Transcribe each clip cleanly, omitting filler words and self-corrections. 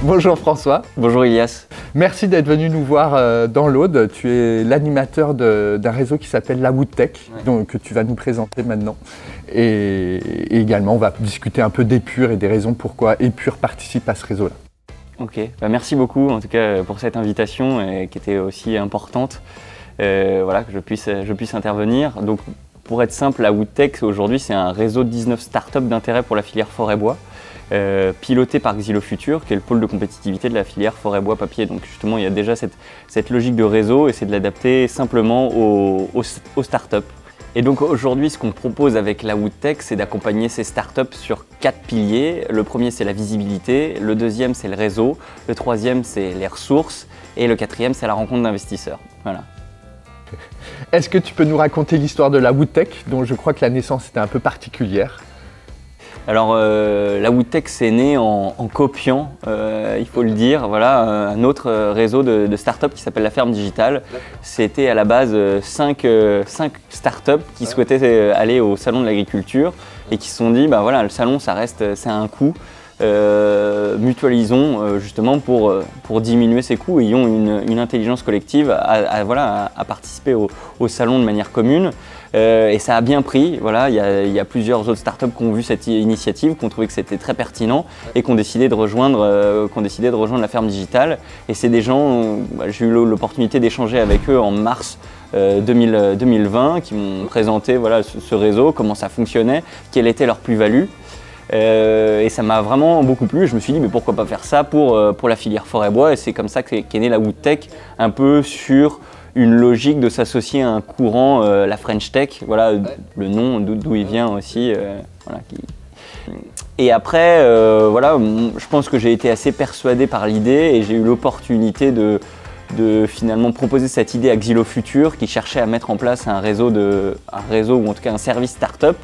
Bonjour François. Bonjour Ilias. Merci d'être venu nous voir dans l'Aude. Tu es l'animateur d'un réseau qui s'appelle la Woodtech, ouais, que tu vas nous présenter maintenant. Et également, on va discuter un peu d'Épure et des raisons pourquoi Épure participe à ce réseau-là. Ok, merci beaucoup en tout cas pour cette invitation qui était aussi importante, voilà, que je puisse intervenir. Donc, pour être simple, la Woodtech aujourd'hui c'est un réseau de 19 startups d'intérêt pour la filière forêt-bois. Piloté par Xylofutur, qui est le pôle de compétitivité de la filière forêt-bois-papier. Donc justement, il y a déjà cette logique de réseau et c'est de l'adapter simplement aux startups. Et donc aujourd'hui, ce qu'on propose avec la Woodtech, c'est d'accompagner ces startups sur 4 piliers. Le premier, c'est la visibilité, le deuxième, c'est le réseau, le troisième, c'est les ressources et le quatrième, c'est la rencontre d'investisseurs. Voilà. Est-ce que tu peux nous raconter l'histoire de la Woodtech, dont je crois que la naissance était un peu particulière? Alors la Woodtech c'est né en copiant, il faut le dire, voilà, un autre réseau de startups qui s'appelle la Ferme Digitale. C'était à la base 5 startups qui souhaitaient aller au salon de l'agriculture et qui se sont dit, bah voilà, le salon c'est un coût. Mutualisons justement pour diminuer ces coûts et ayons une intelligence collective à participer au salon de manière commune. Et ça a bien pris, voilà, il y a plusieurs autres startups qui ont vu cette initiative, qui ont trouvé que c'était très pertinent et qui ont décidé de rejoindre la Ferme Digitale. Et c'est des gens, j'ai eu l'opportunité d'échanger avec eux en mars 2020, qui m'ont présenté voilà, ce réseau, comment ça fonctionnait, quelle était leur plus-value. Et ça m'a vraiment beaucoup plu. Je me suis dit, mais pourquoi pas faire ça pour la filière forêt-bois. Et c'est comme ça qu'est née la Woodtech, un peu sur une logique de s'associer à un courant, la French Tech, voilà, le nom d'où il vient aussi. Voilà, Et après, voilà, je pense que j'ai été assez persuadé par l'idée et j'ai eu l'opportunité de finalement proposer cette idée à Xylofutur qui cherchait à mettre en place un réseau ou en tout cas un service start-up.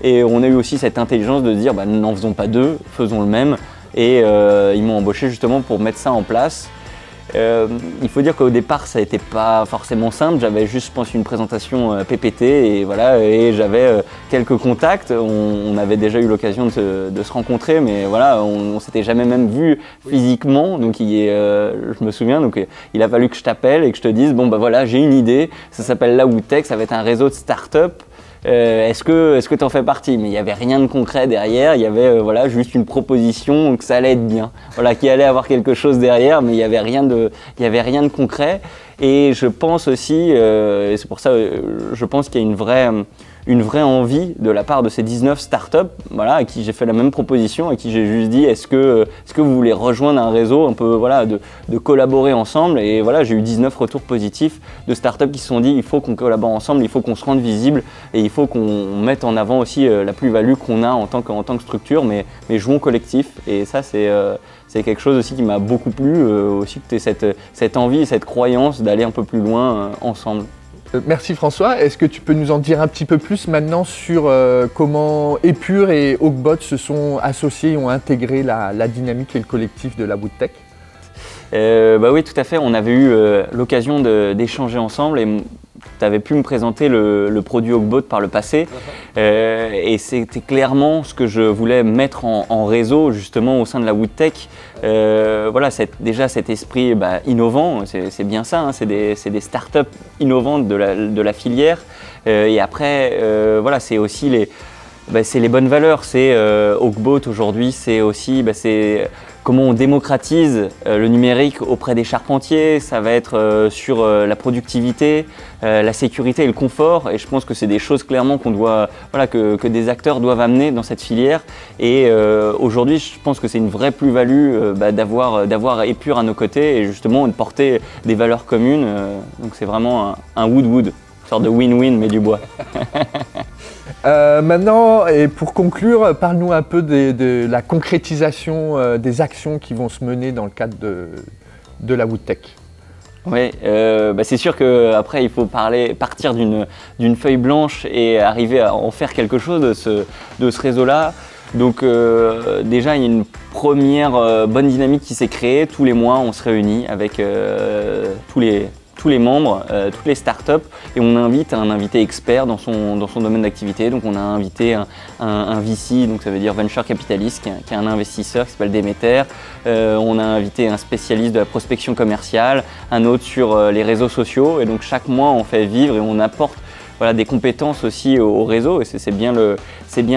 Et on a eu aussi cette intelligence de dire bah, n'en faisons pas deux, faisons le même. Et ils m'ont embauché justement pour mettre ça en place. Il faut dire qu'au départ ça n'était pas forcément simple, j'avais juste je pense une présentation PPT et voilà, et j'avais quelques contacts, on avait déjà eu l'occasion de se rencontrer mais voilà, on s'était jamais même vu physiquement, donc je me souviens, donc il a fallu que je t'appelle et que je te dise bon bah voilà j'ai une idée, ça s'appelle la Woodtech, ça va être un réseau de start-up. Est-ce que tu en fais partie? Mais il n'y avait rien de concret derrière, il y avait voilà, juste une proposition que ça allait être bien, voilà, qu'il allait avoir quelque chose derrière, mais il n'y avait rien de concret. Et je pense aussi, et c'est pour ça je pense qu'il y a une vraie envie de la part de ces 19 startups, voilà, à qui j'ai fait la même proposition, à qui j'ai juste dit est-ce que vous voulez rejoindre un réseau un peu voilà, de collaborer ensemble. Et voilà, j'ai eu 19 retours positifs de startups qui se sont dit il faut qu'on collabore ensemble, il faut qu'on se rende visible et il faut qu'on mette en avant aussi la plus-value qu'on a en tant que structure, mais jouons collectif. Et ça c'est quelque chose aussi qui m'a beaucoup plu, aussi que tu aies cette envie et cette croyance d'aller un peu plus loin ensemble. Merci François. Est-ce que tu peux nous en dire un petit peu plus maintenant sur comment Épure et Oakbot se sont associés et ont intégré la dynamique et le collectif de la Woodtech? Bah oui, tout à fait. On avait eu l'occasion d'échanger ensemble et tu avais pu me présenter le produit Oakbot par le passé. Et c'était clairement ce que je voulais mettre en réseau justement au sein de la Woodtech. Voilà, déjà cet esprit innovant, c'est bien ça, hein, c'est des startups innovantes de la filière. Et après, voilà, c'est aussi c'est les bonnes valeurs. C'est Oakbot aujourd'hui, c'est aussi comment on démocratise le numérique auprès des charpentiers. Ça va être sur la productivité, la sécurité et le confort. Et je pense que c'est des choses clairement voilà, que des acteurs doivent amener dans cette filière. Et aujourd'hui, je pense que c'est une vraie plus-value d'avoir Épure à nos côtés et justement de porter des valeurs communes. Donc c'est vraiment un wood-wood, une sorte de win-win mais du bois. Maintenant, et pour conclure, parle-nous un peu de la concrétisation des actions qui vont se mener dans le cadre de la Woodtech. Oui, c'est sûr qu'après il faut partir d'une feuille blanche et arriver à en faire quelque chose de ce réseau-là. Donc déjà, il y a une première bonne dynamique qui s'est créée. Tous les mois, on se réunit avec tous les membres, toutes les startups, et on invite un invité expert dans son domaine d'activité. Donc on a invité un VC, donc ça veut dire Venture Capitalist, qui est un investisseur qui s'appelle Demeter. On a invité un spécialiste de la prospection commerciale, un autre sur les réseaux sociaux. Et donc chaque mois, on fait vivre et on apporte des compétences aussi au réseau, et c'est bien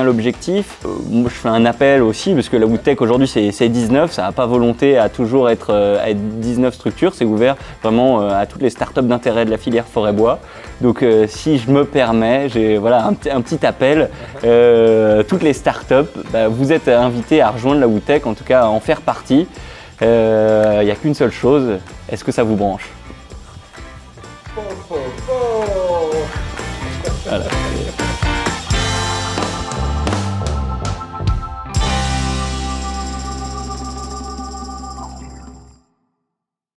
l'objectif. Moi, je fais un appel aussi, parce que la WoodTech aujourd'hui c'est 19, ça n'a pas volonté à toujours être 19 structures, c'est ouvert vraiment à toutes les startups d'intérêt de la filière forêt-bois. Donc si je me permets, j'ai un petit appel, toutes les startups, vous êtes invités à rejoindre la WoodTech, en tout cas à en faire partie. Il n'y a qu'une seule chose, est-ce que ça vous branche ?